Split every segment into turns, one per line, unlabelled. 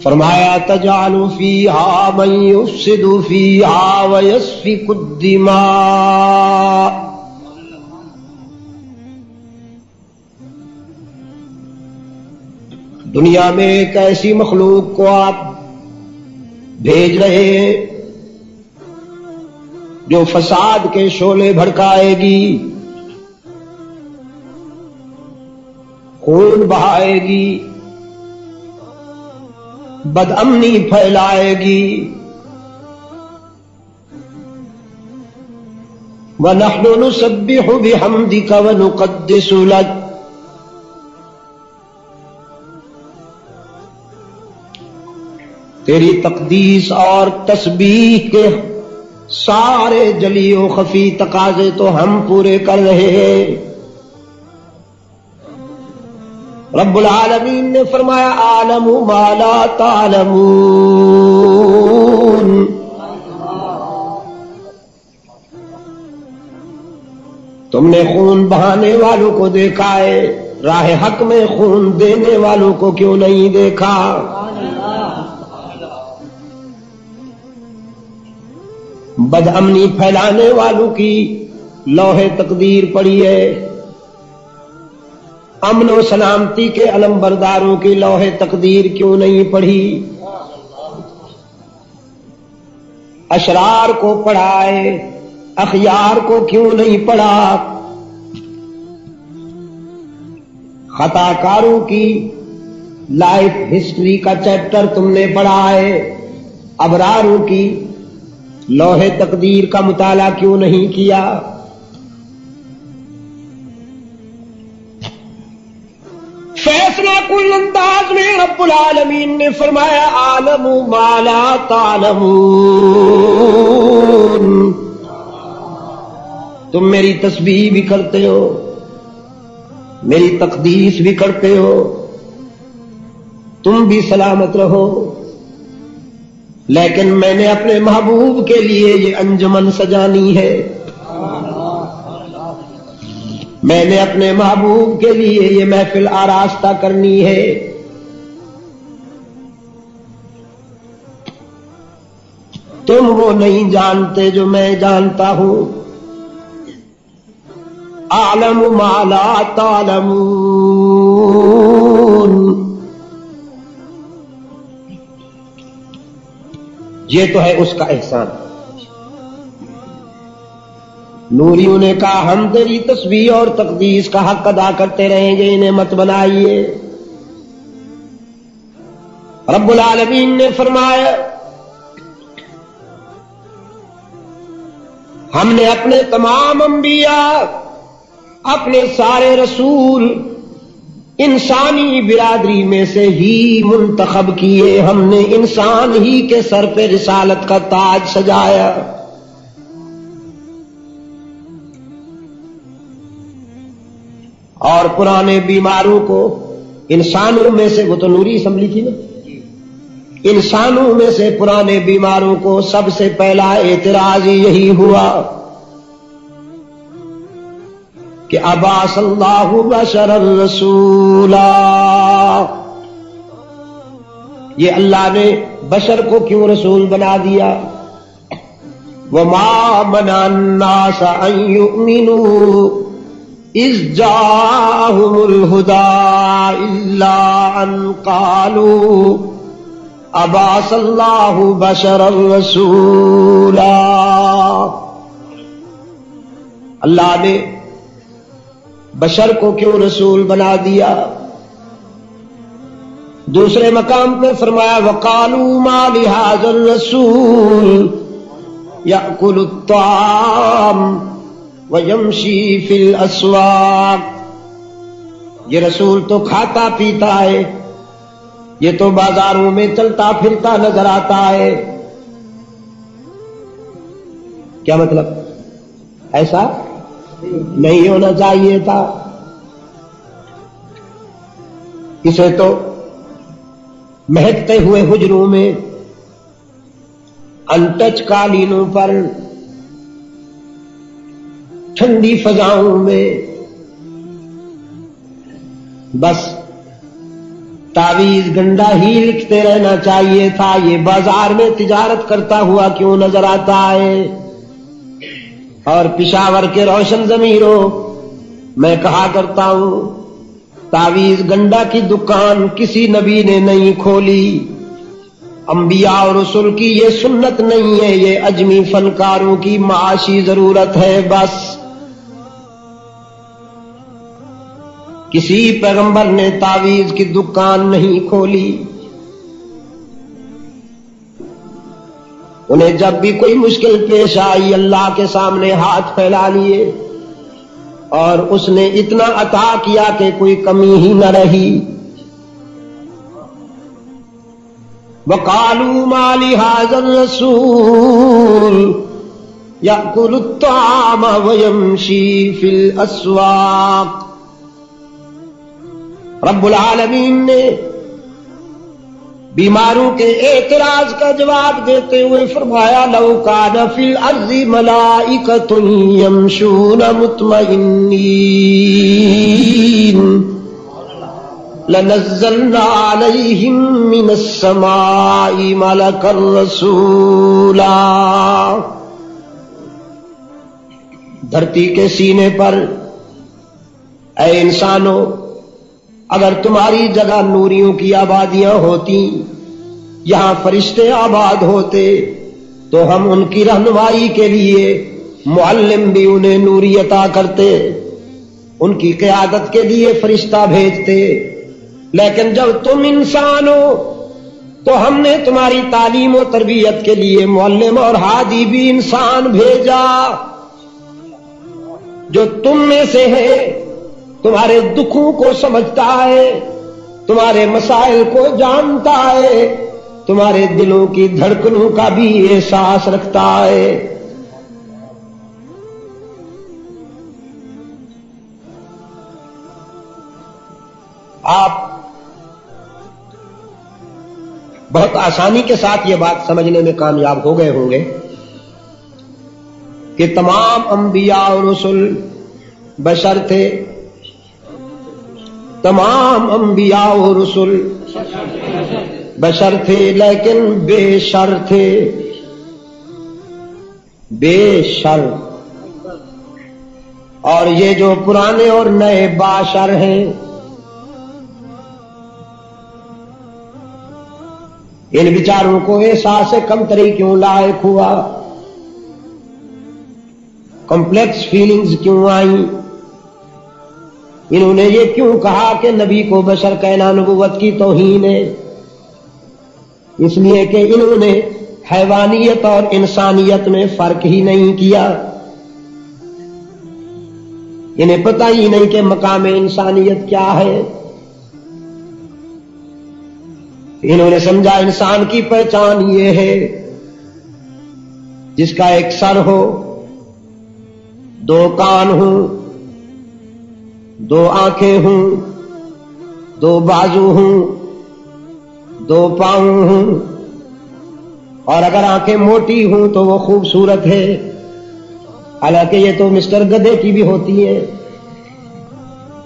فرمایا تجعل فیہا من یفسد فیہا ویسفک الدماء، دنیا میں ایک ایسی مخلوق کو آپ بھیج رہے ہیں جو فساد کے شعلے بھڑکائے گی، خون بہائے گی، بد امنی پھیلائے گی، وَنَحْنُ نُسَبِّحُ بِحَمْدِكَ وَنُقَدِّسُ لَكَ، تیری تقدیس اور تسبیح کے سارے جلی و خفی تقاضے تو ہم پورے کر رہے ہیں۔ رب العالمین نے فرمایا عالم ما لا تعلمون، تم نے خون بہانے والوں کو دیکھا ہے، راہ حق میں خون دینے والوں کو کیوں نہیں دیکھا؟ بد امنی پھیلانے والوں کی لوح تقدیر پڑی ہے، امن و سلامتی کے علم برداروں کی لوح تقدیر کیوں نہیں پڑھی؟ اشرار کو پڑھا ہے، اخیار کو کیوں نہیں پڑھا؟ خطا کاروں کی لائف ہسٹری کا چیپٹر تم نے پڑھا ہے، ابراروں کی لوح تقدیر کا مطالعہ کیوں نہیں کیا؟ فیصلہ کل انداز میں رب العالمین نے فرمایا عالم ما لا تعلمون، تم میری تسبیح بھی کرتے ہو، میری تقدیس بھی کرتے ہو، تم بھی سلامت رہو، لیکن میں نے اپنے محبوب کے لیے یہ انجمن سجانی ہے، میں نے اپنے محبوب کے لیے یہ محفل آراستہ کرنی ہے، تم وہ نہیں جانتے جو میں جانتا ہوں، اعلم ما لا تعلمون، یہ تو ہے اس کا احسان۔ نوریوں نے کہا ہم تیری تسبیح اور تقدیس کا حق ادا کرتے رہیں گے، انہیں مت بنائیے۔ رب العالمین نے فرمایا ہم نے اپنے تمام انبیاء، اپنے سارے رسول انسانی برادری میں سے ہی منتخب کیے، ہم نے انسان ہی کے سر پہ رسالت کا تاج سجایا۔ اور پرانے بیماروں کو انسانوں میں سے، وہ تو نوری اسمبلی تھی نا، انسانوں میں سے پرانے بیماروں کو سب سے پہلا اعتراض یہی ہوا کہ ابعث اللہ بشرا رسولا، یہ اللہ نے بشر کو کیوں رسول بنا دیا؟ وما منع الناس ان یؤمنوا اذ جاءهم الهدى الا ان قالوا ابعث اللہ بشرا رسولا، اللہ نے بشر کو کیوں رسول بنا دیا؟ دوسرے مقام پہ فرمایا وقالوا ما لهذا الرسول يأكل الطعام ويمشي في الاسواق، یہ رسول تو کھاتا پیتا ہے، یہ تو بازاروں میں چلتا پھرتا نظر آتا ہے۔ کیا مطلب؟ ایسا نہیں ہونا چاہیے تھا، اسے تو مہکتے ہوئے حجروں میں، انٹچ قالینوں پر، ٹھنڈی فضاؤں میں، بس تعویذ گنڈا ہی لکھتے رہنا چاہیے تھا، یہ بازار میں تجارت کرتا ہوا کیوں نظر آتا ہے؟ اور پشاور کے روشن ضمیروں، میں کہا کرتا ہوں تعویذ گنڈا کی دکان کسی نبی نے نہیں کھولی، انبیاء اور رسول کی یہ سنت نہیں ہے، یہ اجمی فنکاروں کی معاشی ضرورت ہے بس۔ کسی پیغمبر نے تعویذ کی دکان نہیں کھولی۔ انہیں جب بھی کوئی مشکل پیش آئی اللہ کے سامنے ہاتھ پھیلا لیے، اور اس نے اتنا عطا کیا کہ کوئی کمی ہی نہ رہی۔ وَقَالُوا مَا لِهَذَا الرَّسُولِ يَأْكُلُ الطَّعَامَ وَيَمْشِي فِي الْأَسْوَاقِ۔ رب العالمین نے بیماروں کے اعتراض کا جواب دیتے ہوئے فرمایا لو کان فی الارض ملائکۃ یمشون مطمئنین لنزلنا علیہم من السماء ملکا رسولا۔ دھرتی کے سینے پر اے انسانوں، اگر تمہاری جگہ نوریوں کی آبادیاں ہوتی، یہاں فرشتے آباد ہوتے، تو ہم ان کی رہنمائی کے لیے معلم بھی انہیں نوری عطا کرتے، ان کی قیادت کے لیے فرشتہ بھیجتے۔ لیکن جب تم انسان ہو تو ہم نے تمہاری تعلیم و تربیت کے لیے معلم اور ہادی بھی انسان بھیجا، جو تم میں سے ہے، تمہارے دکھوں کو سمجھتا ہے، تمہارے مسائل کو جانتا ہے، تمہارے دلوں کی دھڑکنوں کا بھی احساس رکھتا ہے۔ آپ بہت آسانی کے ساتھ یہ بات سمجھنے میں کامیاب ہو گئے ہوں گے کہ تمام انبیاء اور رسل بشر تھے، تمام انبیاء و رسل بشر تھے، لیکن بے شر تھے، بے شر۔ اور یہ جو پرانے اور نئے باشر ہیں، ان بیچاروں کو احساس کمتری کیوں لاحق ہوا؟ کمپلیکس فیلنگز کیوں آئیں؟ انہوں نے یہ کیوں کہا کہ نبی کو بشر کہنا نبوت کی توہین ہے؟ اس لیے کہ انہوں نے حیوانیت اور انسانیت میں فرق ہی نہیں کیا، انہیں پتہ ہی نہیں کہ مقام انسانیت کیا ہے۔ انہوں نے سمجھا انسان کی پہچان یہ ہے جس کا ایک سر ہو، دو کان ہوں، دو آنکھیں ہوں، دو بازو ہوں، دو پاؤں ہوں، اور اگر آنکھیں موٹی ہوں تو وہ خوبصورت ہے، حالانکہ یہ تو مسٹر گدھے کی بھی ہوتی ہے،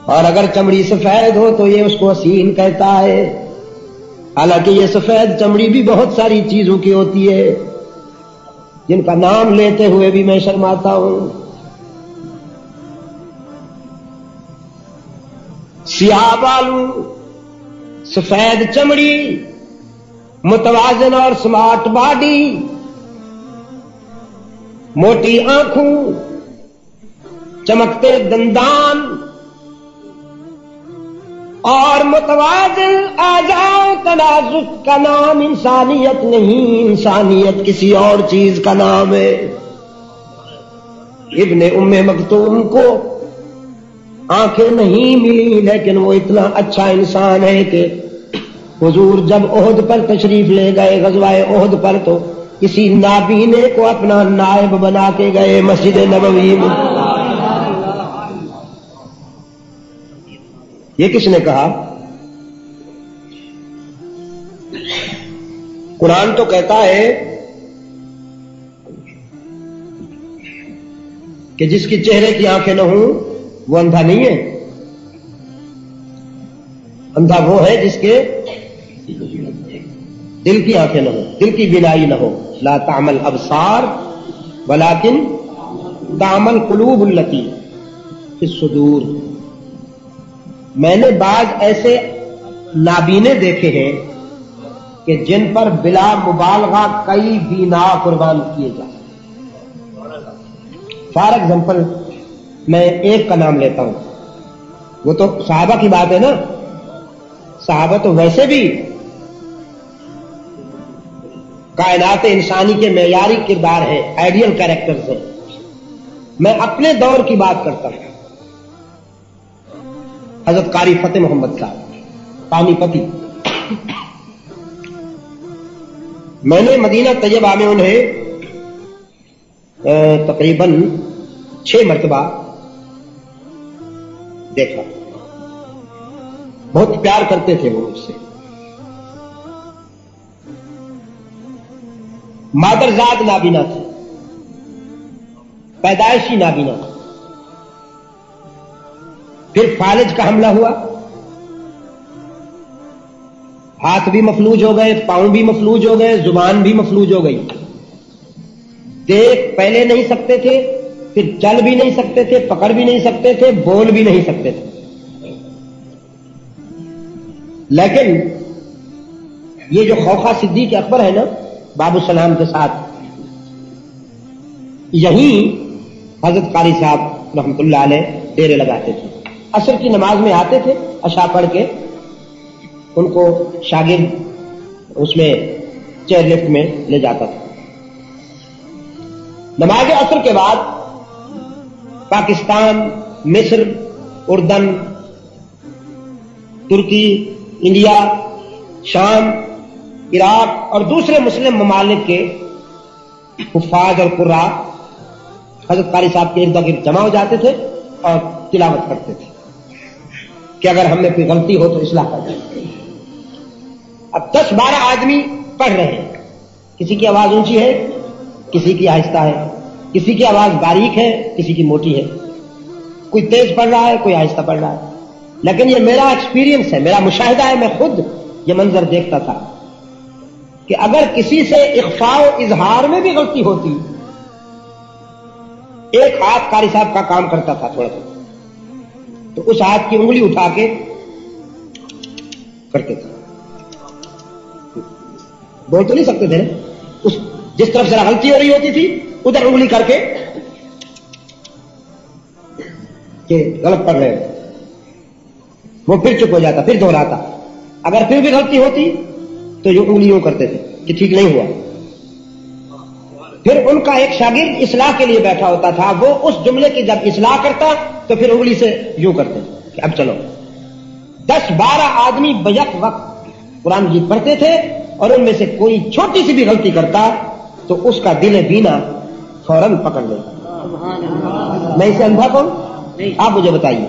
اور اگر چمڑی سفید ہو تو یہ اس کو حسین کہتا ہے، حالانکہ یہ سفید چمڑی بھی بہت ساری چیزوں کی ہوتی ہے جن کا نام لیتے ہوئے بھی میں شرماتا ہوں۔ سیاہ بالوں، سفید چمڑی، متوازن اور سمارٹ باڈی، موٹی آنکھوں، چمکتے دندان اور متوازن اعضاء تناسق کا نام انسانیت نہیں، انسانیت کسی اور چیز کا نام ہے۔ ابن ام مکتوم کو آنکھیں نہیں ملی، لیکن وہ اتنا اچھا انسان ہے کہ حضور جب احد پر تشریف لے گئے، غزوہ احد پر، تو کسی نابینے کو اپنا نائب بنا کے گئے مسجد نبوی میں۔ یہ کس نے کہا؟ قرآن تو کہتا ہے کہ جس کی چہرے کی آنکھیں نہ ہوں وہ اندھا نہیں ہے، اندھا وہ ہے جس کے دل کی آنکھیں نہ ہو، دل کی بینائی نہ ہو. لا تعمل ابصار ولکن تعمل قلوب التی فی الصدور. میں نے بعض ایسے نابینے دیکھے ہیں کہ جن پر بلا مبالغہ کئی بینا قربان کیے جائیں. فار ایگزامپل میں ایک کا نام لیتا ہوں، وہ تو صحابہ کی بات ہے نا. صحابہ تو ویسے بھی کائنات انسانی کے معیاری کردار ہیں، آئیڈیل کیریکٹرز ہیں. میں اپنے دور کی بات کرتا ہوں. حضرت قاری فتح محمد صاحب پانی پتی، میں نے مدینہ طیبہ میں انہیں تقریباً 6 مرتبہ دیکھا. بہت پیار کرتے تھے وہ مجھ سے. مادرزاد نابینا تھے، پیدائشی نابینا تھے. پھر فالج کا حملہ ہوا، ہاتھ بھی مفلوج ہو گئے، پاؤں بھی مفلوج ہو گئے، زبان بھی مفلوج ہو گئی. دیکھ پہلے نہیں سکتے تھے، پھر چل بھی نہیں سکتے تھے، پکڑ بھی نہیں سکتے تھے، بول بھی نہیں سکتے تھے. لیکن یہ جو خوخا صدیق اکبر ہے نا باب السلام کے ساتھ، یہیں حضرت قاری صاحب رحمت اللہ علیہ ڈیرے لگاتے تھے. عصر کی نماز میں آتے تھے، عشاء پڑھ کے ان کو شاگرد اس میں چیئر لفٹ میں لے جاتا تھا. نماز عصر کے بعد پاکستان، مصر، اردن، ترکی، انڈیا، شام، عراق اور دوسرے مسلم ممالک کے حفاظ اور قراء حضرت قاری صاحب کے ارد گرد جمع ہو جاتے تھے اور تلاوت کرتے تھے کہ اگر ہم میں کوئی غلطی ہو تو اصلاح کر جائے. اب 10-12 آدمی پڑھ رہے ہیں، کسی کی آواز اونچی ہے، کسی کی آہستہ ہے، کسی کی آواز باریک ہے، کسی کی موٹی ہے، کوئی تیز پڑھ رہا ہے، کوئی آہستہ پڑھ رہا ہے. لیکن یہ میرا ایکسپیرینس ہے، میرا مشاہدہ ہے. میں خود یہ منظر دیکھتا تھا کہ اگر کسی سے اخفاء و اظہار میں بھی غلطی ہوتی، ایک ہاتھ قاری صاحب کا کام کرتا تھا تھوڑا سا، تو اس ہاتھ کی انگلی اٹھا کے کرتے تھے. بول تو نہیں سکتے تھے، اس جس طرف ذرا غلطی ہو رہی ہوتی تھی ادھر انگلی کر کے کہ غلط پڑھ رہے ہیں. وہ پھر چپ ہو جاتا، پھر دہراتا. اگر پھر بھی غلطی ہوتی تو یہ انگلی یوں کرتے تھے کہ ٹھیک نہیں ہوا. پھر ان کا ایک شاگرد اصلاح کے لیے بیٹھا ہوتا تھا، وہ اس جملے کی جب اصلاح کرتا تو پھر انگلی سے یوں کرتے کہ اب چلو. 10-12 آدمی بیک وقت قرآن مجید پڑھتے تھے اور ان میں سے کوئی چھوٹی سی بھی غلطی کرتا تو اس کا دل بینا فوراً پکڑ لیتا. میں اسے اندھا کہوں؟ آپ مجھے بتائیے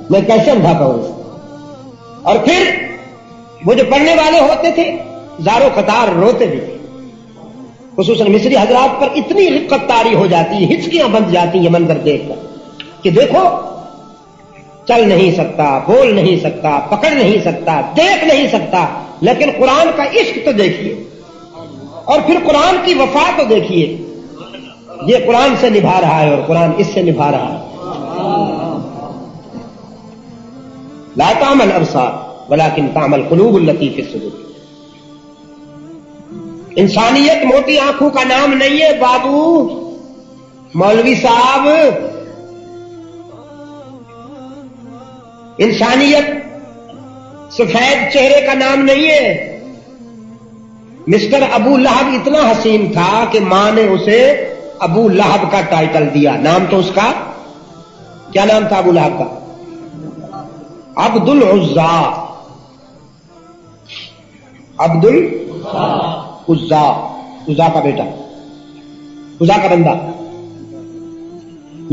میں کیسے اندھا کہوں؟ اور پھر وہ جو پڑھنے والے ہوتے تھے زاروں قطار روتے بھی تھے. خصوصاً مصری حضرات پر اتنی رقت طاری ہو جاتی، ہچکیاں بند جاتی یہ منظر دیکھ کر کہ دیکھو چل نہیں سکتا، بول نہیں سکتا، پکڑ نہیں سکتا، دیکھ نہیں سکتا، لیکن قرآن کا عشق تو دیکھیے اور پھر قرآن کی وفا تو دیکھیے. یہ قرآن سے نبھا رہا ہے اور قرآن اس سے نبھا رہا ہے. لا تعمل ابصار ولکن تعمل قلوب التی فی الصدور. انسانیت موٹی آنکھوں کا نام نہیں ہے بابو، مولوی صاحب. انسانیت سفید چہرے کا نام نہیں ہے. مسٹر ابو لہب اتنا حسین تھا کہ ماں نے اسے ابو لہب کا ٹائٹل دیا. نام تو اس کا کیا نام تھا ابو لہب کا؟ عبد العزا. عبد العزا، عزا کا بیٹا، عزا کا بندہ.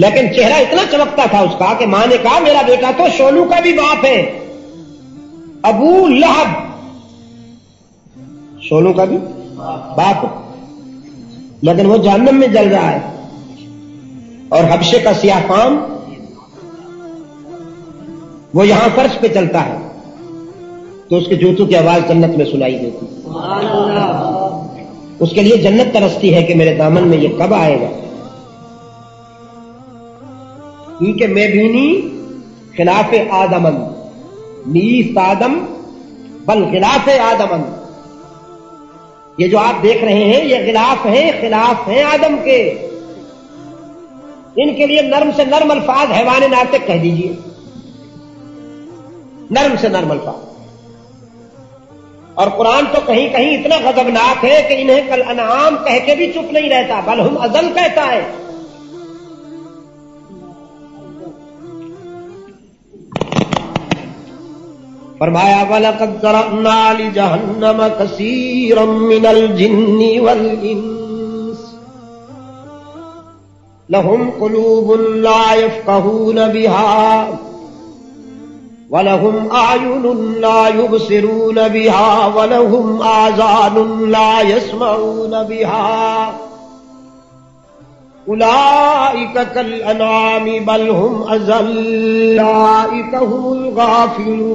لیکن چہرہ اتنا چمکتا تھا اس کا کہ ماں نے کہا میرا بیٹا تو شولو کا بھی باپ ہے، ابو لہب شولو کا بھی باپ ہے، لیکن وہ جہنم میں جل رہا ہے. اور حبشے کا سیاہ فام وہ یہاں فرش پہ چلتا ہے. تو اس کے جوتوں کی آواز جنت میں سنائی دیتی.
سبحان اللہ.
اس کے لیے جنت ترستی ہے کہ میرے دامن میں یہ کب آئے گا. کیونکہ میں بینی خلاف آدمن نیست آدم بل خلاف آدمن. یہ جو آپ دیکھ رہے ہیں یہ خلاف ہیں آدم کے. ان کے لیے نرم سے نرم الفاظ حیوان ناطق کہہ دیجئے. نرم سے نرم الفاظ. اور قرآن تو کہیں کہیں اتنا غضبناک ہے کہ انہیں کل انعام کہہ کے بھی چپ نہیں رہتا بل ہم اضل کہتا ہے. فرمایا وَلَقَدْ ذَرَأْنَا لِجَهَنَّمَ كَثِيرًا مِنَ الْجِنِّ وَالْإِنسِ لَهُمْ قُلُوبٌ لَا يَفْقَهُونَ بِهَا وَلَهُمْ أَعْيُنٌ لَا يُبْصِرُونَ بِهَا وَلَهُمْ آذَانٌ لَا يَسْمَعُونَ بِهَا أُولَئِكَ كَالْأَنْعَامِ بَلْ هُمْ أَضَلُّ أُولَئِكَ هُمُ الْغَافِلُونَ.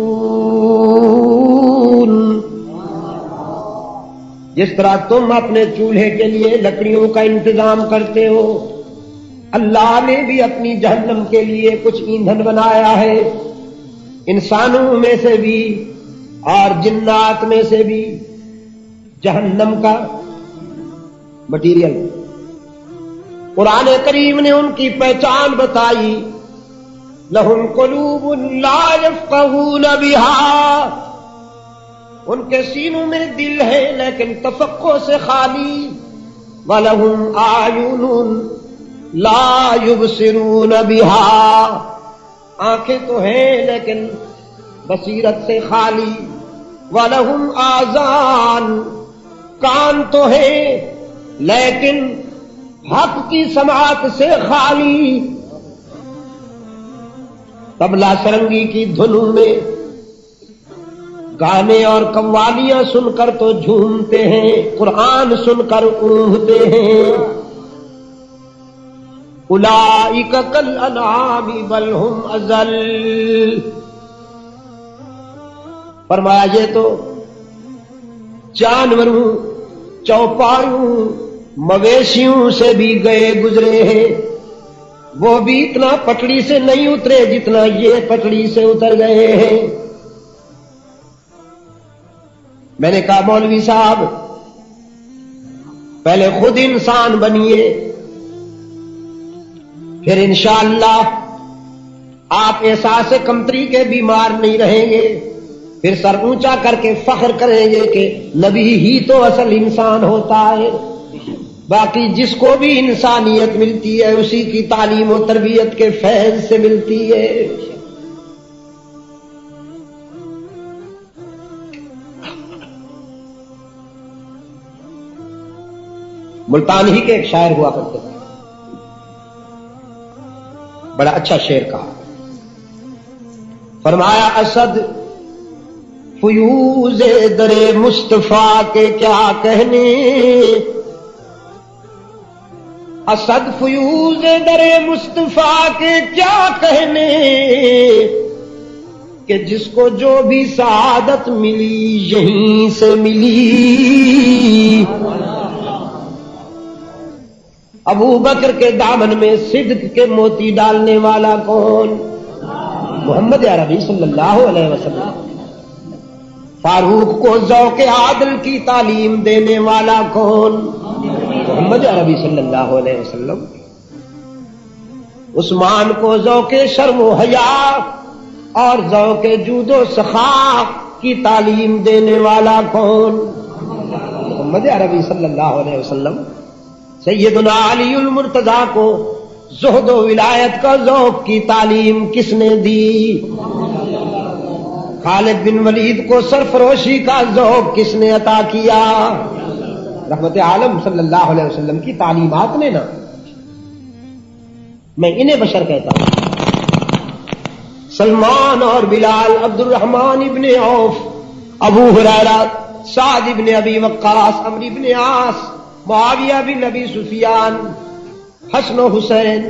جس طرح تم اپنے چولہے کے لیے لکڑیوں کا انتظام کرتے ہو اللہ نے بھی اپنی جہنم کے لیے کچھ ایندھن بنایا ہے. انسانوں میں سے بھی اور جنات میں سے بھی جہنم کا مٹیریل. قرآن کریم نے ان کی پہچان بتائی. لہم قلوب لا یفقہون بہا. ان کے سینوں میں دل ہے لیکن تفقہ سے خالی. وَلَهُمْ أَعْيُنٌ لَا يُبْصِرُونَ بِهَا. آنکھیں تو ہیں لیکن بصیرت سے خالی. وَلَهُمْ آذان. کان تو ہیں لیکن حق کی سماعت سے خالی. طبلہ سرنگی کی دھنوں میں گانے اور قوالیاں سن کر تو جھومتے ہیں قرآن سن کر اونگتے ہیں. اولئک کالانعام بل ہم اضل. فرمایا یہ تو جانوروں چوپایوں مویشیوں سے بھی گئے گزرے ہیں. وہ بھی اتنا پٹڑی سے نہیں اترے جتنا یہ پٹڑی سے اتر گئے ہیں. میں نے کہا مولوی صاحب پہلے خود انسان بنیے پھر انشاءاللہ آپ احساس کمتری کے بیمار نہیں رہیں گے. پھر سر اونچا کر کے فخر کریں گے کہ نبی ہی تو اصل انسان ہوتا ہے. باقی جس کو بھی انسانیت ملتی ہے اسی کی تعلیم و تربیت کے فیض سے ملتی ہے. ملتان ہی کے ایک شاعر ہوا کرتے تھے. بڑا اچھا شعر کہا. فرمایا اسد فیوز در مصطفیٰ کے کیا کہنے. اسد فیوز در مصطفیٰ کے کیا کہنے کہ جس کو جو بھی سعادت ملی یہیں سے ملی. ابو بکر کے دامن میں صدق کے موتی ڈالنے والا کون؟ محمد عربی صلی اللہ علیہ وسلم. فاروق کو ذوق عادل کی تعلیم دینے والا کون؟ محمد عربی صلی اللہ علیہ وسلم. عثمان کو ذوق شرم و حیا اور ذوق جود و سخا کی تعلیم دینے والا کون؟ محمد عربی صلی اللہ علیہ وسلم. سیدنا علی المرتضیٰ کو زہد و ولایت کا ذوق کی تعلیم کس نے دی؟ خالد بن ولید کو سرفروشی کا ذوق کس نے عطا کیا؟ رحمت عالم صلی اللہ علیہ وسلم کی تعلیمات نے نا. میں انہیں بشر کہتا ہوں. سلمان اور بلال، عبد الرحمن ابن عوف، ابو ہریرہ، سعد ابن ابی وقاص، عمرو ابن عاص، معاویہ بن ابی سفیان، حسن و حسین،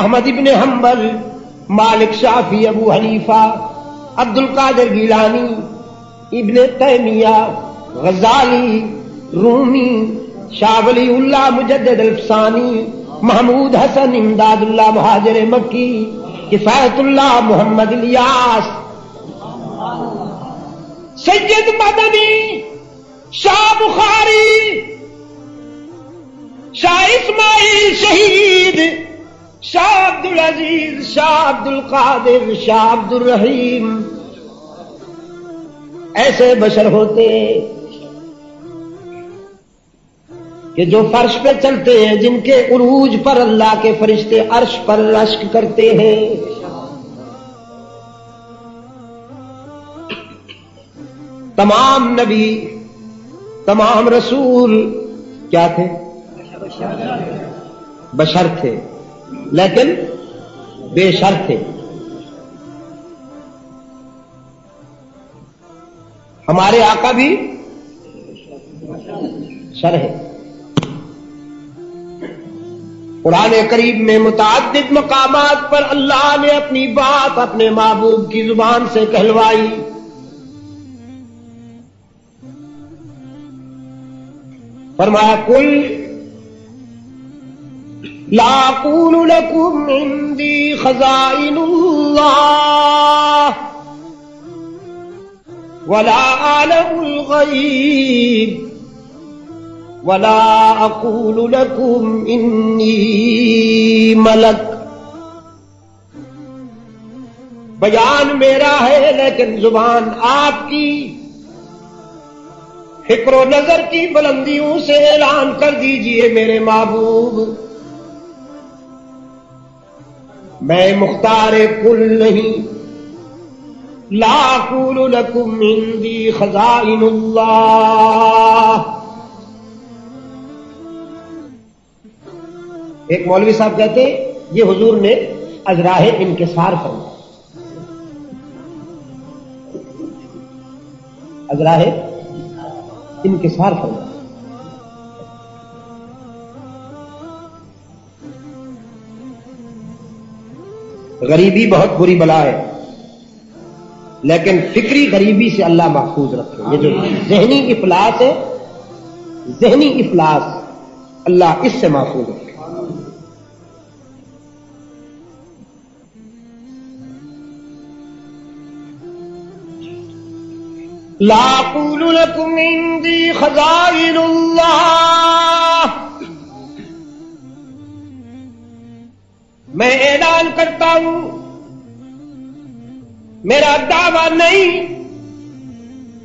احمد ابن حنبل، مالک، شافعی، ابو حنیفہ، عبد القادر گیلانی، ابن تیمیہ، غزالی، رومی، شاہ ولی اللہ مجدد الفسانی، محمود حسن امداد اللہ مہاجر مکی، کفایت اللہ محمد الیاس، سید مدنی، شاہ بخاری، شاہ اسماعیل شہید، شاہ عبد العزیز، شاہ عبد القادر، شاہ عبد الرحیم، ایسے بشر ہوتے ہیں کہ جو فرش پہ چلتے ہیں، جن کے عروج پر اللہ کے فرشتے عرش پر رشک کرتے ہیں. تمام نبی، تمام رسول کیا تھے؟ بشر تھے، لیکن بے شر تھے. ہمارے آقا بھی شر ہے. قرآن کریم میں متعدد مقامات پر اللہ نے اپنی بات اپنے محبوب کی زبان سے کہلوائی. فرمایا قل لا اقول لكم عندي خزائن الله ولا اعلم الغيب ولا اقول لكم انی ملک. بیان میرا ہے لیکن زبان آپ کی. فکر و نظر کی بلندیوں سے اعلان کر دیجئے میرے محبوب، میں مختار کل نہیں. لا اقول لكم عندي خزائن اللہ. ایک مولوی صاحب کہتے ہیں یہ حضور نے اجراہ انکسار فرمایا. اجراہ انکسار فرمایا. غریبی بہت بری بلا ہے، لیکن فکری غریبی سے اللہ محفوظ رکھے. یہ جو ذہنی افلاس ہے، ذہنی افلاس، اللہ اس سے محفوظ رکھے. لا اقول لكم عندي خزائن اللہ. میں اعلان کرتا ہوں، میرا دعویٰ نہیں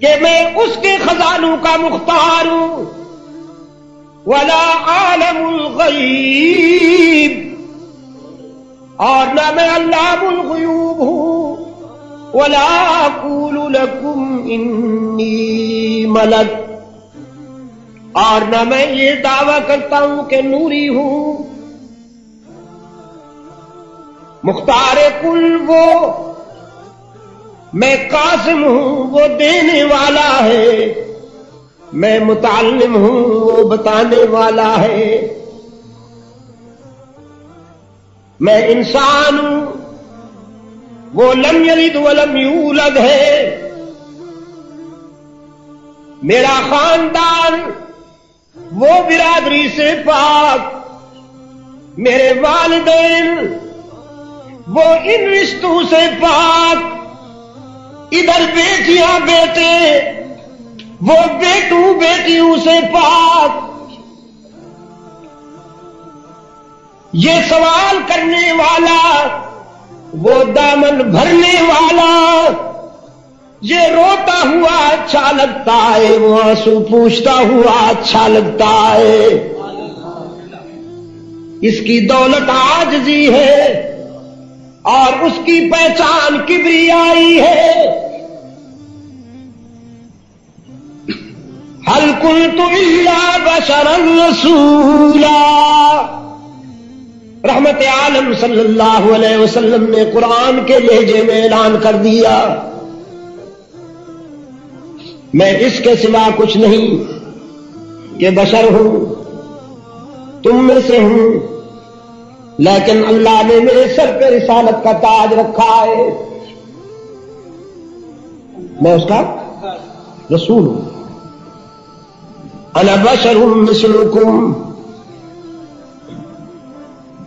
کہ میں اس کے خزانوں کا مختار ہوں. ولا عالم الغیب، اور نہ میں علام الغیوب ہوں. ولا اقول لكم انی ملک، اور نہ میں یہ دعویٰ کرتا ہوں کہ نوری ہوں. مختار کل وہ، میں قاسم ہوں وہ دینے والا ہے. میں متعلم ہوں وہ بتانے والا ہے. میں انسان ہوں وہ لم یلد ولم یولد ہے. میرا خاندان وہ برادری سے پاک، میرے والدین وہ ان رشتوں سے پاک. ادھر بیٹیاں بیٹے وہ بیٹوں بیٹیوں سے پاک. یہ سوال کرنے والا وہ دامن بھرنے والا. یہ روتا ہوا اچھا لگتا ہے، وہ آنسو پوچھتا ہوا اچھا لگتا ہے. اس کی دولت عاجزی ہے اور اس کی پہچان کبریائی ہے. هل كنت الا بشرا رسولا. رحمت عالم صلی اللہ علیہ وسلم نے قرآن کے لہجے میں اعلان کر دیا، میں اس کے سوا کچھ نہیں کہ بشر ہوں، تم میں سے ہوں، لیکن اللہ نے میرے سر پہ رسالت کا تاج رکھا ہے. میں اس کا رسول انا بشر مثلکم.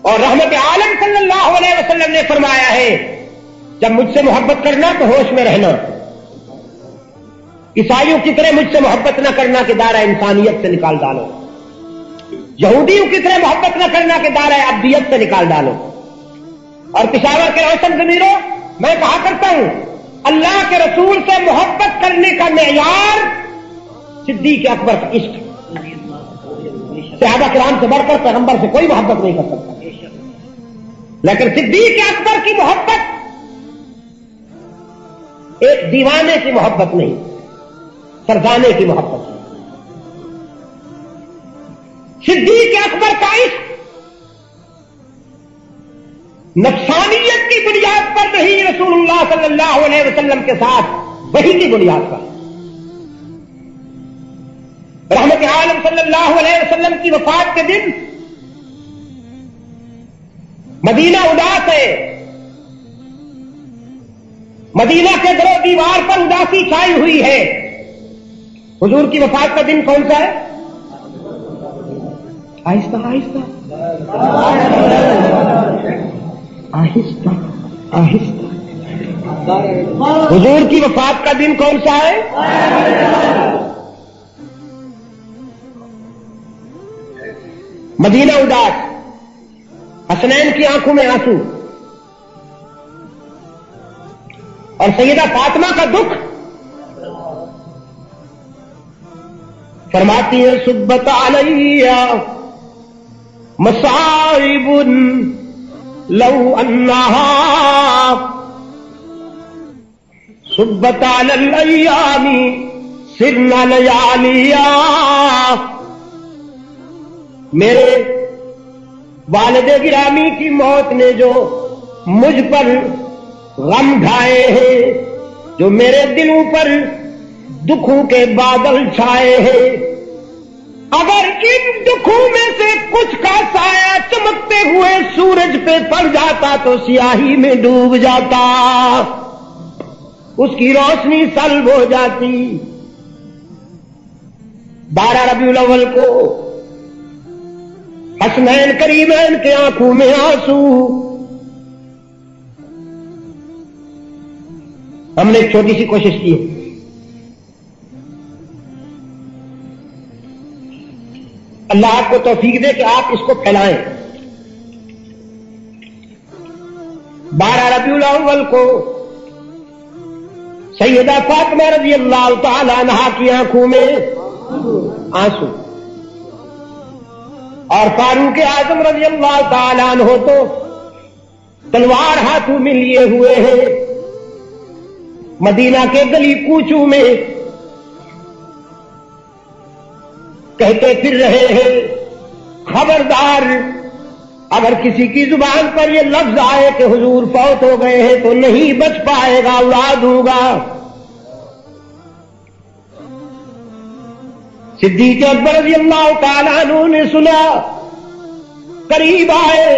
اور رحمت عالم صلی اللہ علیہ وسلم نے فرمایا ہے جب مجھ سے محبت کرنا تو ہوش میں رہنا. عیسائیوں کی طرح مجھ سے محبت نہ کرنا کہ دائرہ انسانیت سے نکال ڈالو. یہودیوں کی طرح محبت نہ کرنا کہ دائرہ عبدیت سے نکال ڈالو. اور پشاور کے روشن ضمیروں میں کہا کرتا ہوں اللہ کے رسول سے محبت کرنے کا معیار صدیق اکبر کا عشق. صحابہ کرام سے بڑھ کر پیغمبر سے کوئی محبت نہیں کر سکتا. لیکن صدیق اکبر کی محبت ایک دیوانے کی محبت نہیں، سرزانے کی محبت ہے. صدیق اکبر کا عشق نفسانیت کی بنیاد پر نہیں، رسول اللہ صلی اللہ علیہ وسلم کے ساتھ وحی کی بنیاد پر. رحمت عالم صلی اللہ علیہ وسلم کی وفات کے دن مدینہ اداس ہے. مدینہ کے در و دیوار پر اداسی چھائی ہوئی ہے. حضور کی وفات کا دن کون سا ہے؟ آہستہ آہستہ آہستہ آہستہ. حضور کی وفات کا دن کون سا ہے؟ مدینہ اداس، حسنین کی آنکھوں میں آنسو، اور سیدہ فاطمہ کا دکھ. فرماتی ہے صبت علیہ مصائب لو انہا صبت علی الایام سرنا لیالیا. میرے والد گرامی کی موت نے جو مجھ پر غم ڈھائے ہیں، جو میرے دلوں پر دکھوں کے بادل چھائے ہیں، اگر ان دکھوں میں سے کچھ کا سایہ چمکتے ہوئے سورج پہ پڑ جاتا تو سیاہی میں ڈوب جاتا، اس کی روشنی سلب ہو جاتی. 12 ربیع الاول کو حسنین کریمین کے آنکھوں میں آنسو. ہم نے ایک چھوٹی سی کوشش کی ہے. اللہ آپ کو توفیق دے کہ آپ اس کو پھیلائیں. 12 ربیع الاول کو سیدہ فاطمہ رضی اللہ تعالی عنہا کی آنکھوں میں آنسو، اور فاروق اعظم رضی اللہ تعالی عنہ تو تلوار ہاتھوں میں لیے ہوئے ہیں، مدینہ کے گلی کوچوں میں کہتے پھر رہے ہیں خبردار اگر کسی کی زبان پر یہ لفظ آئے کہ حضور فوت ہو گئے ہیں تو نہیں بچ پائے گا، اڑا دوں گا. صدیق اکبر رضی اللہ تعالیٰ عنہ نے سنا، قریب آئے،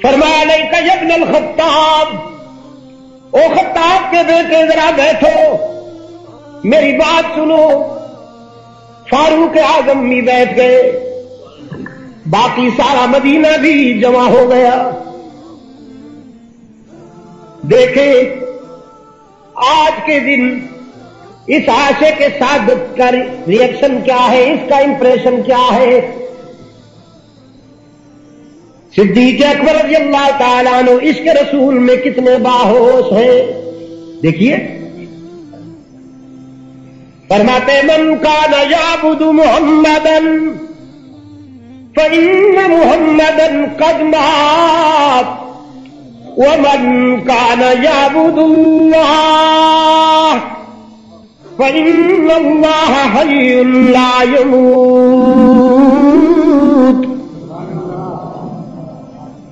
فرمایا لیک یا ابن الخطاب، او خطاب کے بیٹے ذرا بیٹھو، میری بات سنو. فاروق اعظم بھی بیٹھ گئے، باقی سارا مدینہ بھی جمع ہو گیا. دیکھیں آج کے دن اس عاشق کے ساتھ کا ری ایکشن کیا ہے، اس کا امپریشن کیا ہے. صدیق اکبر رضی اللہ تعالیٰ عنہ اس کے رسول میں کتنے باہوش ہیں. دیکھیے فرماتے من کان یعبد محمدا فإن محمدا قد مات ومن کان یعبد اللہ فإن اللہ حی لا يموت.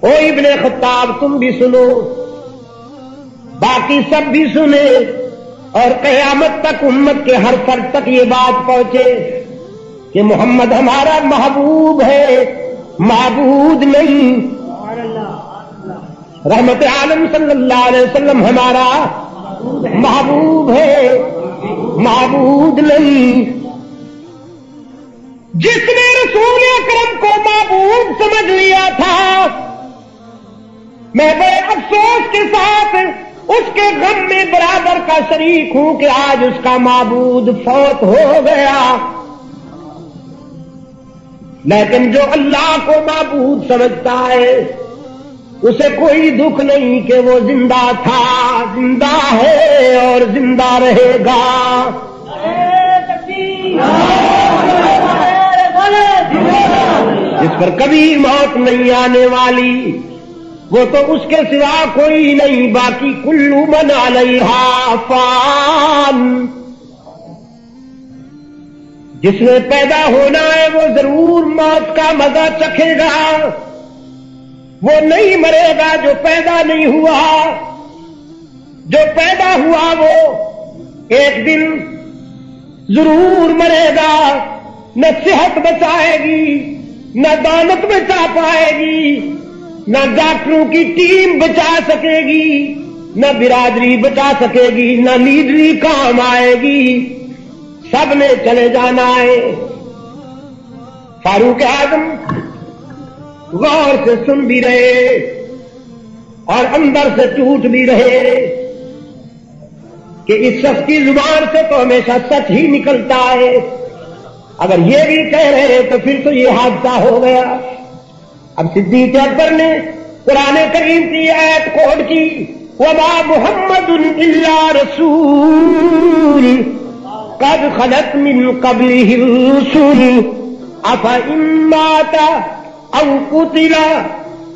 او ابن خطاب تم بھی سنو، باقی سب بھی سنے، اور قیامت تک امت کے ہر فرد تک یہ بات پہنچے کہ محمد ہمارا محبوب ہے، معبود نہیں. رحمت عالم صلی اللہ علیہ وسلم ہمارا محبوب ہے، معبود نہیں۔ جس نے رسول اکرم کو معبود سمجھ لیا تھا، میں بڑے افسوس کے ساتھ اس کے غم میں برابر کا شریک ہوں کہ آج اس کا معبود فوت ہو گیا۔ لیکن جو اللہ کو معبود سمجھتا ہے اسے کوئی دکھ نہیں کہ وہ زندہ تھا، زندہ ہے اور زندہ رہے گا۔ جس پر کبھی موت نہیں آنے والی وہ تو اس کے سوا کوئی نہیں، باقی کلو من علیہا فان۔ جس نے پیدا ہونا ہے وہ ضرور موت کا مزہ چکھے گا، وہ نہیں مرے گا جو پیدا نہیں ہوا۔ جو پیدا ہوا وہ ایک دن ضرور مرے گا، نہ صحت بچائے گی، نہ دولت بچا پائے گی، نہ ڈاکٹروں کی ٹیم بچا سکے گی، نہ برادری بچا سکے گی، نہ لیڈری کام آئے گی، سب نے چلے جانا ہے۔ فاروق اعظم غور سے سن بھی رہے اور اندر سے ٹوٹ بھی رہے کہ اس شخص کی زبان سے تو ہمیشہ سچ ہی نکلتا ہے، اگر یہ بھی کہہ رہے تو پھر تو یہ حادثہ ہو گیا۔ اب صدیق اکبر نے قرآن کریم کی آیت کوٹ کی، وَمَا مُحَمَّدٌ إِلَّا رَسُولٌ قَدْ خَلَتْ مِن قَبْلِهِ الرُّسُلُ أَفَإِن مَّاتَ أَوْ قُتِلَ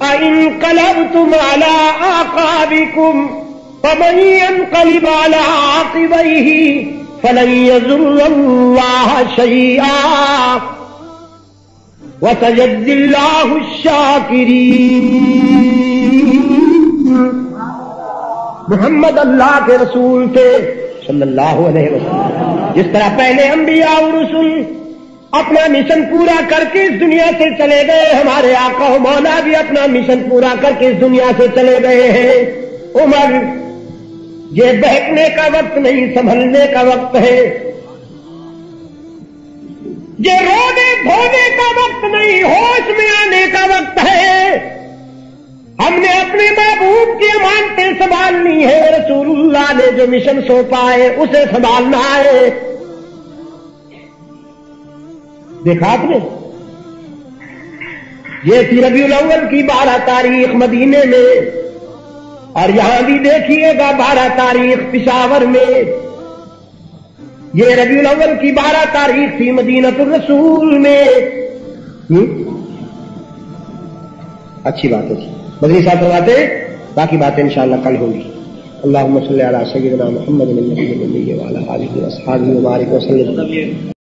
انقلبتم على أعقابكم فمن ينقلب على عقبيه فلن يضر الله شيئا وسيجزي الله الشاكرين۔ محمد اللہ کے رسول تھے صلی اللہ علیہ وسلم۔ جس طرح پہلے انبیاء اور رسول اپنا مشن پورا کر کے اس دنیا سے چلے گئے، ہمارے آقا و مولا بھی اپنا مشن پورا کر کے اس دنیا سے چلے گئے ہیں۔ عمر یہ بہکنے کا وقت نہیں، سنبھلنے کا وقت ہے، یہ رونے دھونے کا وقت نہیں، ہوش میں آنے کا وقت ہے۔ ہم نے اپنے محبوب کی امانتیں سنبھالنی ہے، رسول اللہ نے جو مشن سونپا ہے اسے سنبھالنا ہے۔ دیکھا آپ نے، یہ تھی ربیع الاول کی 12 تاریخ مدینے میں، اور یہاں بھی دیکھیے گا 12 تاریخ پشاور میں۔ یہ ربیع الاول کی 12 تاریخ تھی مدینۃ الرسول میں۔ اچھی بات ہے، بدری صاحب فرماتے باقی باتیں انشاءاللہ کل ہوں گی۔ اللہم صلی علی سیدنا محمد النبی وعلی آلہ وصحبہ وبارک وسلم۔